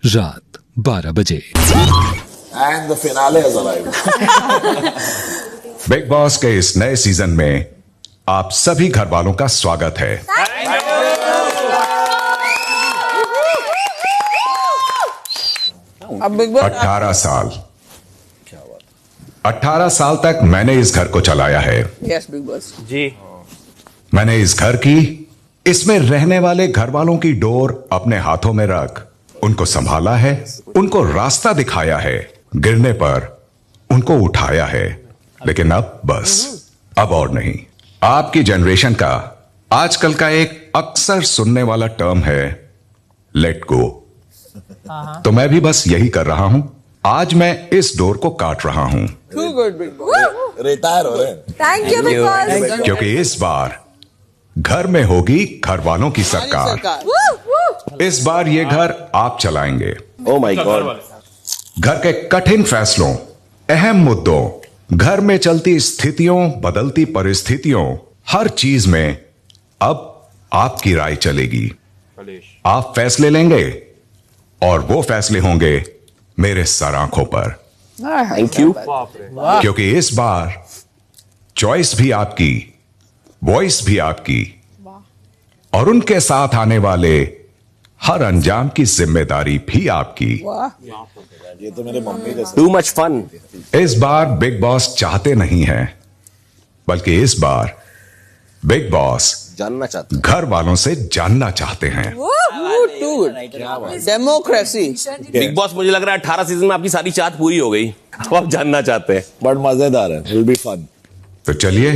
रात 12 बजे। And the finale has arrived. Big boss के इस नए सीजन में आप सभी घर वालों का स्वागत है। अब बिग बॉस 18 साल 18 साल तक मैंने इस घर को चलाया है। यस बिग बॉस जी। मैंने इस घर की, इसमें रहने वाले घर वालों की डोर अपने हाथों में रख उनको संभाला है, उनको रास्ता दिखाया है, गिरने पर उनको उठाया है। लेकिन अब बस, अब और नहीं। आपकी जनरेशन का आजकल का एक अक्सर सुनने वाला टर्म है लेट गो। तो मैं भी बस यही कर रहा हूं। आज मैं इस डोर को काट रहा हूं। Too good big boss. Retire हो रहे हैं। Thank you big boss. क्योंकि इस बार घर में होगी घर वालों की सरकार। इस बार ये घर आप चलाएंगे। Oh my God. घर के कठिन फैसलों, अहम मुद्दों, घर में चलती स्थितियों, बदलती परिस्थितियों, हर चीज में अब आपकी राय चलेगी। आप फैसले लेंगे और वो फैसले होंगे मेरे सर आंखों पर। Thank you. क्योंकि इस बार चॉइस भी आपकी, वॉइस भी आपकी, और उनके साथ आने वाले हर अंजाम की जिम्मेदारी भी आपकी। ये तो मेरे मम्मी जैसे। Too much fun. इस बार बिग बॉस चाहते नहीं हैं, बल्कि इस बार बिग बॉस जानना चाहते घर वालों से जानना चाहते हैं। Too good. Democracy. Big boss मुझे लग रहा है 18 सीजन में आपकी सारी चाहत पूरी हो गई। अब आप जानना चाहते हैं। बट मजेदार है। Will be fun. तो चलिए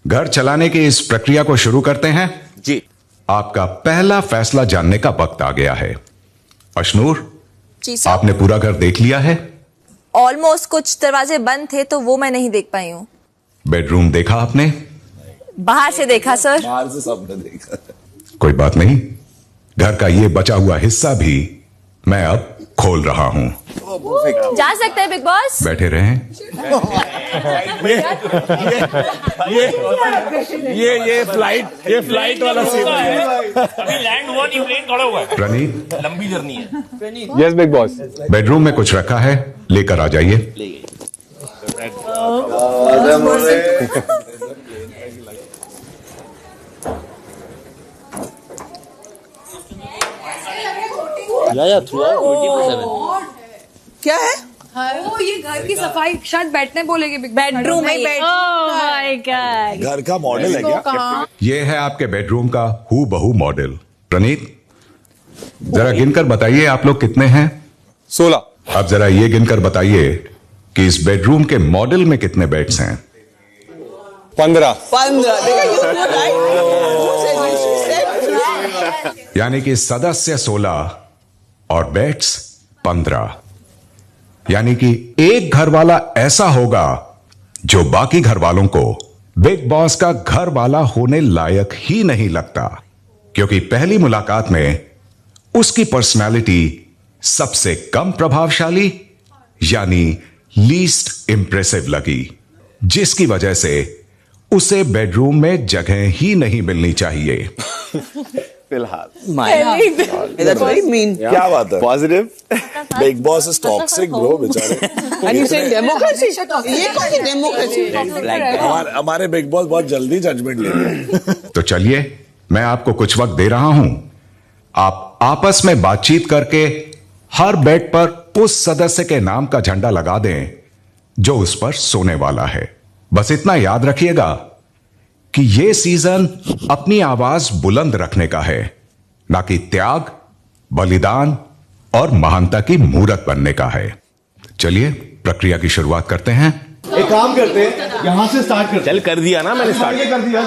घर चलाने की इस प्रक्रिया को शुरू करते हैं। जी। आपका पहला फैसला जानने का वक्त आ गया है। अशनूर, जी सर। आपने पूरा घर देख लिया है? ऑलमोस्ट कुछ दरवाजे बंद थे तो वो मैं नहीं देख पाई हूँ। बेडरूम देखा आपने? बाहर से देखा सर। बाहर से सबने देखा। कोई बात नहीं, घर का ये बचा हुआ हिस्सा भी मैं अब खोल रहा हूं। जा सकते हैं बिग बॉस। बैठे रहें। ये फ्लाइट वाला सीन है। अभी लैंड हुआ नहीं, प्लेन खड़ा हुआ है। प्रणीत, लंबी जर्नी है। Yes big boss. बेडरूम में कुछ रखा है, लेकर आ जाइए। क्या है? वो ये घर की सफाई शायद बैठने बोलेगी। बेडरूम में बैठ। Oh my God. घर का मॉडल है क्या? ये है आपके बेडरूम का हूबहू मॉडल। प्रणीत, जरा गिनकर बताइए आप लोग कितने हैं? 16। अब जरा ये गिनकर बताइए कि इस बेडरूम के मॉडल में कितने बेड्स हैं? 15। 15। यानी कि सदस्य 16 और बेड्स 15। यानी कि एक घर वाला ऐसा होगा जो बाकी घर वालों को बिग बॉस का घर वाला होने लायक ही नहीं लगता, क्योंकि पहली मुलाकात में उसकी पर्सनालिटी सबसे कम प्रभावशाली यानी लीस्ट इंप्रेसिव लगी, जिसकी वजह से उसे बेडरूम में जगह ही नहीं मिलनी चाहिए। फिलहाल That's very mean. क्या बात है? Positive. Big boss is toxic bro बेचारे। And you saying democracy? ये कौन सी डेमोक्रेसी? हमारे बिग बॉस बहुत जल्दी जजमेंट ले रहे हैं। तो चलिए मैं आपको कुछ वक्त दे रहा हूं। आप आपस में बातचीत करके हर बेड पर उस सदस्य के नाम का झंडा लगा दें जो उस पर सोने वाला है। बस इतना याद रखिएगा कि यह सीजन अपनी आवाज बुलंद रखने का है, ना कि त्याग, बलिदान और महानता की मूरत बनने का है। चलिए प्रक्रिया की शुरुआत करते हैं। एक काम करते हैं, यहाँ से स्टार्ट करते चल कर दिया ना मैंने स्टार्ट।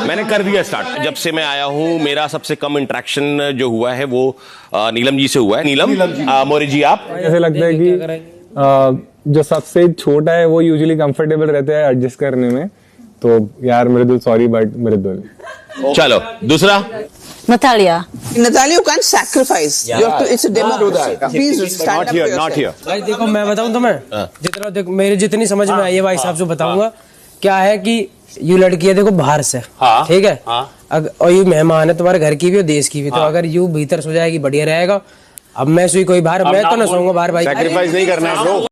मैंने कर दिया स्टार्ट। हाँ। जब से मैं आया हूँ मेरा सबसे कम इंटरेक्शन जो हुआ है वो नीलम जी से हुआ है। नीलम मोरे जी, आप? ऐसे लगता है कि जो सबसे छोटा है वो यूजुअली कंफर्टेबल रहता है एडजस्ट करने में। तो यार मृदुल, सॉरी बट मृदुल। चलो दूसरा। Natalia. Natalia, you can't sacrifice. You have to. It's a democracy. Please stand Not up here, for not here. yourself. भाई देखो मैं बताऊं तुम्हें, जितना देखो मेरे जितनी समझ में आई है भाई साहब जो बताऊंगा क्या है कि यू लड़की है देखो बाहर से, हाँ, ठीक है, हाँ, और यू मेहमान है तुम्हारे घर की भी और देश की भी, तो अगर यू भीतर सो जाएगी बढ़िया रहेगा। अब मैं सुई कोई बाहर, मैं तो ना सोऊंगा बाहर भाई, सैक्रिफाइस नहीं करना है ब्रो।